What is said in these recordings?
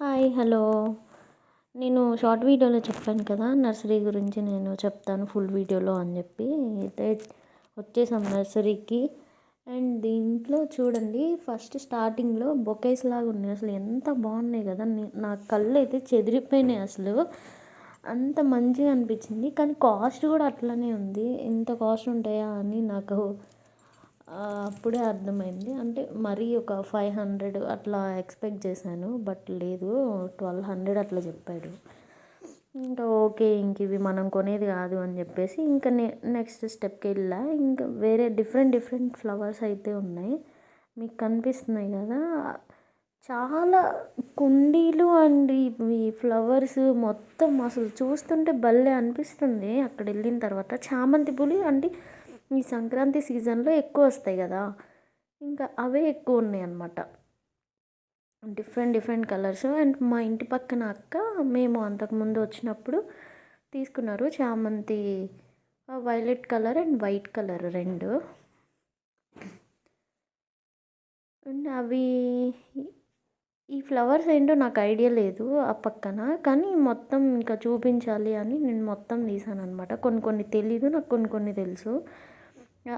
Hi hello. నేను short వీడియోలో చెప్పాను కదా, నర్సరీ గురించి నేను చెప్తాను ఫుల్ వీడియోలో అని చెప్పి. అయితే వచ్చేసాం నర్సరీకి. అండ్ దీంట్లో చూడండి, ఫస్ట్ స్టార్టింగ్లో బొకేస్ లాగా ఉన్నాయి. అసలు ఎంత బాగున్నాయి కదా, నా కళ్ళు అయితే చెదిరిపోయినాయి. అసలు అంత మంచిగా అనిపించింది. కానీ కాస్ట్ కూడా అట్లనే ఉంది. ఇంత కాస్ట్ ఉంటాయా అని నాకు అప్పుడే అర్థమైంది. అంటే మరీ ఒక 500 అట్లా ఎక్స్పెక్ట్ చేశాను, బట్ లేదు, 1200 అట్లా చెప్పాడు. ఇంకా ఓకే, ఇంక ఇవి మనం కొనేది కాదు అని చెప్పేసి ఇంకా నెక్స్ట్ స్టెప్కి వెళ్ళా. ఇంకా వేరే డిఫరెంట్ ఫ్లవర్స్ అయితే ఉన్నాయి, మీకు కనిపిస్తున్నాయి కదా. చాలా కుండీలు అండ్ ఈ ఫ్లవర్స్ మొత్తం అసలు చూస్తుంటే భలే అనిపిస్తుంది. అక్కడ వెళ్ళిన తర్వాత చామంతి పూలు అంటే ఈ సంక్రాంతి సీజన్లో ఎక్కువ వస్తాయి కదా, ఇంకా అవే ఎక్కువ ఉన్నాయి అన్నమాట. Different colours. అండ్ మా ఇంటి పక్కన అక్క మేము అంతకుముందు వచ్చినప్పుడు తీసుకున్నారు చామంతి, violet colour and white colour రెండు. అండ్ అవి ఈ ఫ్లవర్స్ ఏంటో నాకు ఐడియా లేదు ఆ పక్కన, కానీ మొత్తం ఇంకా చూపించాలి అని నేను మొత్తం తీసాను అనమాట. కొన్ని తెలీదు నాకు, కొన్ని తెలుసు.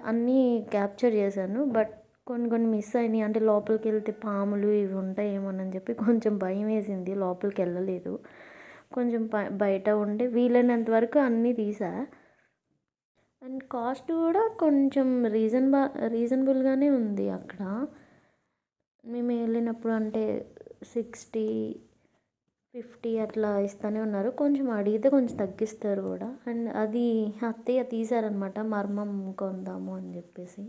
అన్నీ క్యాప్చర్ చేశాను, బట్ కొన్ని మిస్ అయినాయి. అంటే లోపలికి వెళ్తే పాములు ఇవి ఉంటాయేమోనని చెప్పి కొంచెం భయం వేసింది, లోపలికి వెళ్ళలేదు. కొంచెం బయట ఉండి వీలైనంత వరకు అన్నీ తీసా. అండ్ కాస్ట్ కూడా కొంచెం రీజనబుల్గానే ఉంది అక్కడ. మేము వెళ్ళినప్పుడు అంటే 60, 50 అట్లా ఇస్తూనే ఉన్నారు. కొంచెం అడిగితే కొంచెం తగ్గిస్తారు కూడా. అండ్ అది అత్తయ్య తీశారనమాట, మర్మం కొందాము అని చెప్పేసి.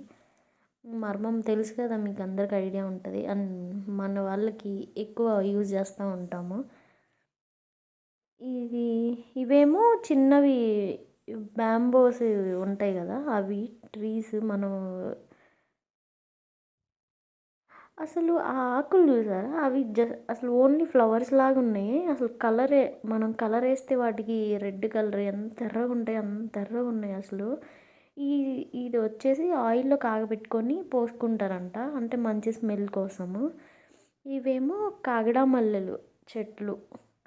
మర్మం తెలుసు కదా మీకు, అందరికి ఐడియా ఉంటుంది. అండ్ మన వాళ్ళకి ఎక్కువ యూజ్ చేస్తూ ఉంటాము. ఇవేమో చిన్నవి బ్యాంబోస్ ఉంటాయి కదా, అవి ట్రీస్. మనం అసలు ఆ ఆకులు చూసారా, అవి అసలు ఓన్లీ ఫ్లవర్స్ లాగా ఉన్నాయి. అసలు కలరే, మనం కలర్ వేస్తే వాటికి రెడ్ కలర్ ఎంత ఎర్రగా ఉంటాయి, అంత ఎర్రగా ఉన్నాయి అసలు. ఈ ఇది వచ్చేసి ఆయిల్లో కాగబెట్టుకొని పోసుకుంటారంట, అంటే మంచి స్మెల్ కోసము. ఇవేమో కాగడ మల్లెలు చెట్లు.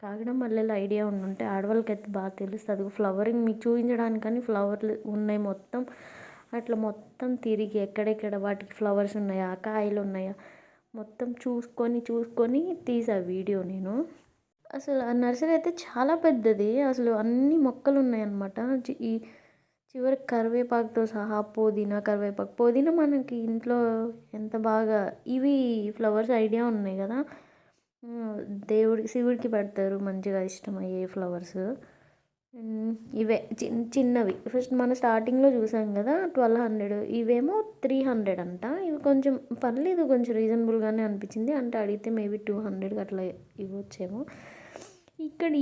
కాగడ మల్లెలు ఐడియా ఉంటే ఆడవాళ్ళకి అయితే బాగా తెలుస్తుంది. ఫ్లవరింగ్ మీకు చూపించడానికని ఫ్లవర్లు ఉన్నాయి మొత్తం. అట్లా మొత్తం తిరిగి ఎక్కడెక్కడ వాటికి ఫ్లవర్స్ ఉన్నాయా, కాయలు ఉన్నాయా మొత్తం చూసుకొని తీసా వీడియో నేను. అసలు ఆ నర్సరీ అయితే చాలా పెద్దది. అసలు అన్ని మొక్కలు ఉన్నాయన్నమాట. ఈ చివరికి కరివేపాకుతో సహా పుదీనా మనకి ఇంట్లో ఎంత బాగా, ఇవి ఫ్లవర్స్ ఐడియా ఉన్నాయి కదా, శివుడికి పెడతారు, మంచిగా ఇష్టమయ్యే ఫ్లవర్స్. ఇవే చిన్నవి ఫస్ట్ మనం స్టార్టింగ్లో చూసాం కదా 1200, ఇవేమో 300 అంట. ఇవి కొంచెం పర్లేదు, కొంచెం రీజనబుల్గానే అనిపించింది. అంటే అడిగితే మేబీ 200 అట్లా ఇవ్వచ్చేమో. ఇక్కడ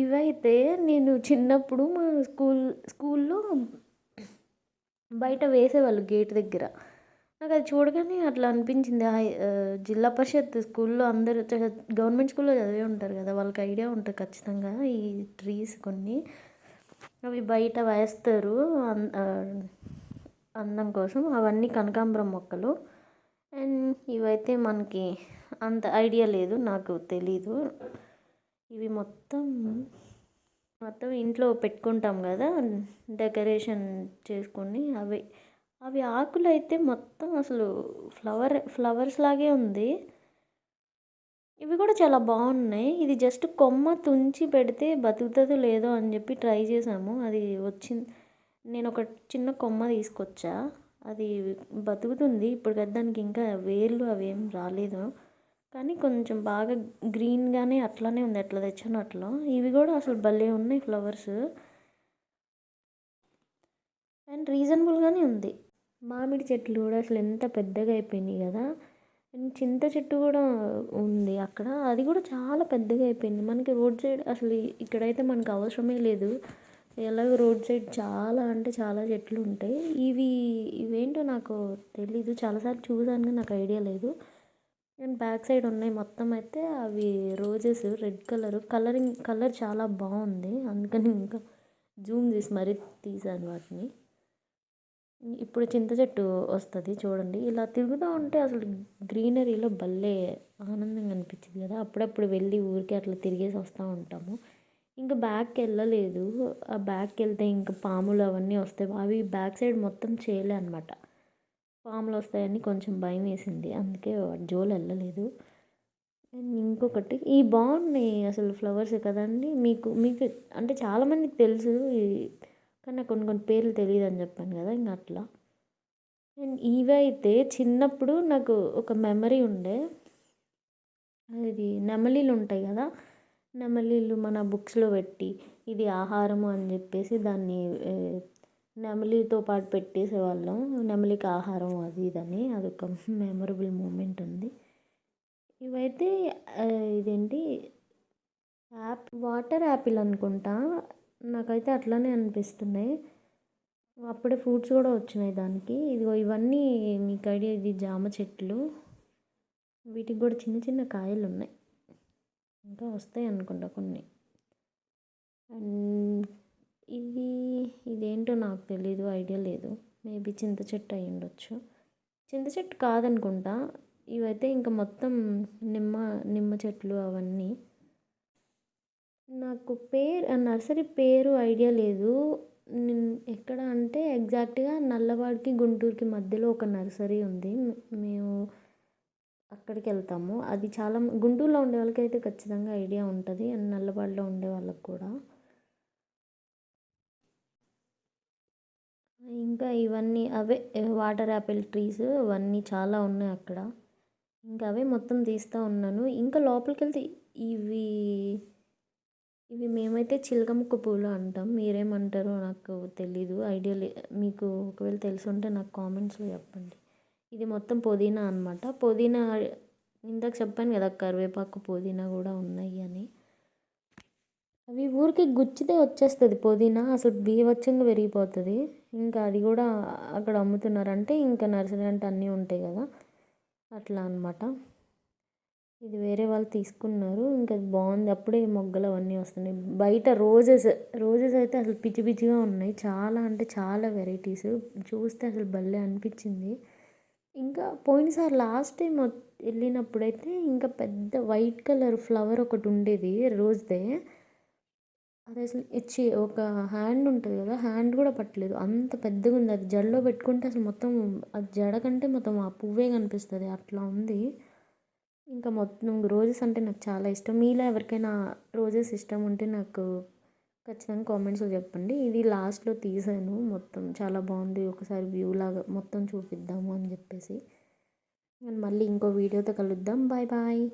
ఇవైతే నేను చిన్నప్పుడు మా స్కూల్లో బయట వేసేవాళ్ళు గేట్ దగ్గర. నాకు అది చూడగానే అట్లా అనిపించింది. జిల్లా పరిషత్ స్కూల్లో అందరూ గవర్నమెంట్ స్కూల్లో చదివే ఉంటారు కదా, వాళ్ళకి ఐడియా ఉంటుంది ఖచ్చితంగా. ఈ ట్రీస్ కొన్ని అవి బయట వేస్తారు అందం కోసం. అవన్నీ కనకాంబరం మొక్కలు. అండ్ ఇవైతే మనకి అంత ఐడియా లేదు, నాకు తెలీదు. ఇవి మొత్తం ఇంట్లో పెట్టుకుంటాం కదా, డెకరేషన్ చేసుకొని. అవి ఆకులు అయితే మొత్తం అసలు ఫ్లవర్స్ లాగే ఉంది. ఇవి కూడా చాలా బాగున్నాయి. ఇది జస్ట్ కొమ్మ తుంచి పెడితే బతుకుతుందో లేదో అని చెప్పి ట్రై చేసాము. అది వచ్చింది. నేను ఒక చిన్న కొమ్మ తీసుకొచ్చా, అది బతుకుతుంది. ఇప్పుడు దానికి ఇంకా వేర్లు అవేం రాలేదు, కానీ కొంచెం బాగా గ్రీన్గానే అట్లానే ఉంది, ఎట్లా తెచ్చాను అట్లా. ఇవి కూడా అసలు భలే ఉన్నాయి ఫ్లవర్స్. అండ్ రీజనబుల్గానే ఉంది. మామిడి చెట్లు కూడా అసలు ఎంత పెద్దగా అయిపోయినాయి కదా. చింత చెట్టు కూడా ఉంది అక్కడ, అది కూడా చాలా పెద్దగా అయిపోయింది. మనకి రోడ్ సైడ్ అసలు ఇక్కడైతే మనకు అవసరమే లేదు, ఎలాగో రోడ్ సైడ్ చాలా అంటే చాలా చెట్లు ఉంటాయి. ఇవేంటో నాకు తెలీదు, చాలాసార్లు చూసాను కానీ నాకు ఐడియా లేదు. అండ్ బ్యాక్ సైడ్ ఉన్నాయి మొత్తం అయితే అవి రోజెస్, రెడ్ కలర్ చాలా బాగుంది. అందుకని ఇంకా జూమ్ చేసి మరీ తీసాను వాటిని. ఇప్పుడు చింత చెట్టు వస్తుంది చూడండి, ఇలా తిరుగుతూ ఉంటే అసలు గ్రీనరీలో భలే ఆనందంగా అనిపించింది కదా. అప్పుడప్పుడు వెళ్ళి ఊరికి అట్లా తిరిగేసి వస్తూ ఉంటాము. ఇంకా బ్యాక్కి వెళ్ళలేదు. ఆ బ్యాక్కి వెళ్తే ఇంకా పాములు అవన్నీ వస్తాయి. అవి బ్యాక్ సైడ్ మొత్తం చేయలే అనమాట. పాములు వస్తాయని కొంచెం భయం వేసింది, అందుకే జోలు వెళ్ళలేదు. అండ్ ఇంకొకటి ఈ బాగున్నాయి అసలు ఫ్లవర్స్ కదండి. మీకు మీకు అంటే చాలామందికి తెలుసు కానీ నాకు కొన్ని కొన్ని పేర్లు తెలియదు అని చెప్పాను కదా, ఇంకా అట్లా. అండ్ ఇవైతే చిన్నప్పుడు నాకు ఒక మెమరీ ఉండే, అది నెమలీలు ఉంటాయి కదా, నెమలీలు మన బుక్స్లో పెట్టి ఇది ఆహారము అని చెప్పేసి దాన్ని నెమలితో పాటు పెట్టేసేవాళ్ళం. నెమలికి ఆహారం అది ఇదని, అదొక మెమరబుల్ మూమెంట్ ఉంది. ఇవైతే ఇదేంటి వాటర్ యాపిల్ అనుకుంటా, నాకైతే అట్లానే అనిపిస్తున్నాయి. అప్పుడే ఫ్రూట్స్ కూడా వచ్చినాయి దానికి. ఇదిగో ఇవన్నీ మీకు ఐడియా, ఇది జామ చెట్లు, వీటికి కూడా చిన్న చిన్న కాయలు ఉన్నాయి, ఇంకా వస్తాయి అనుకుంటా కొన్ని. అండ్ ఇదేంటో నాకు తెలీదు, ఐడియా లేదు. మేబీ చింత చెట్టు అయి ఉండొచ్చు, చింత చెట్టు కాదనుకుంటా. ఇవైతే ఇంకా మొత్తం నిమ్మ చెట్లు అవన్నీ. నాకు నర్సరీ పేరు ఐడియా లేదు. ఎక్కడ అంటే ఎగ్జాక్ట్గా నల్లవాడికి గుంటూరుకి మధ్యలో ఒక నర్సరీ ఉంది, మేము అక్కడికి వెళ్తాము. అది చాలా గుంటూరులో ఉండే వాళ్ళకి అయితే ఖచ్చితంగా ఐడియా ఉంటుంది, అండ్ నల్లవాడలో ఉండే వాళ్ళకి కూడా. ఇంకా ఇవన్నీ అవే వాటర్ యాపిల్ ట్రీస్, అవన్నీ చాలా ఉన్నాయి అక్కడ. ఇంకా అవే మొత్తం తీస్తూ ఉన్నాను. ఇంకా లోపలికి వెళ్తే ఇవి మేమైతే చిలకముక్క పూలు అంటాం, మీరేమంటారో నాకు తెలీదు, ఐడియా మీకు ఒకవేళ తెలుసుంటే నాకు కామెంట్స్లో చెప్పండి. ఇది మొత్తం పుదీనా అనమాట. పుదీనా ఇందాక చెప్పాను కదా, కరివేపాకు పుదీనా కూడా ఉన్నాయి అని. అవి ఊరికి గుచ్చితే వచ్చేస్తుంది పుదీనా, అసలు బీభత్సంగా పెరిగిపోతుంది. ఇంకా అది కూడా అక్కడ అమ్ముతున్నారు, అంటే ఇంకా నర్సరీ అంటే అన్నీ ఉంటాయి కదా, అట్లా అనమాట. ఇది వేరే వాళ్ళు తీసుకున్నారు, ఇంకా అది బాగుంది. అప్పుడే మొగ్గలు అవన్నీ వస్తున్నాయి. బయట రోజెస్ అయితే అసలు పిచ్చి పిచ్చిగా ఉన్నాయి, చాలా అంటే చాలా వెరైటీస్. చూస్తే అసలు భలే అనిపించింది. ఇంకా పోయినసారి లాస్ట్ టైం వెళ్ళినప్పుడైతే ఇంకా పెద్ద వైట్ కలర్ ఫ్లవర్ ఒకటి ఉండేది రోజుదే. అది అసలు ఒక హ్యాండ్ ఉంటుంది కదా, హ్యాండ్ కూడా పట్టలేదు, అంత పెద్దగా ఉంది. అది జడలో పెట్టుకుంటే అసలు మొత్తం అది జడ కంటే మొత్తం ఆ పువ్వే కనిపిస్తుంది, అట్లా ఉంది. ఇంకా మొత్తం రోజెస్ అంటే నాకు చాలా ఇష్టం. మీలో ఎవరికైనా రోజెస్ ఇష్టం ఉంటే నాకు ఖచ్చితంగా కామెంట్స్లో చెప్పండి. ఇది లాస్ట్లో తీసాను, మొత్తం చాలా బాగుంది, ఒకసారి వ్యూ లాగా మొత్తం చూపిద్దాము అని చెప్పేసి. మళ్ళీ ఇంకో వీడియోతో కలుద్దాం. Bye bye.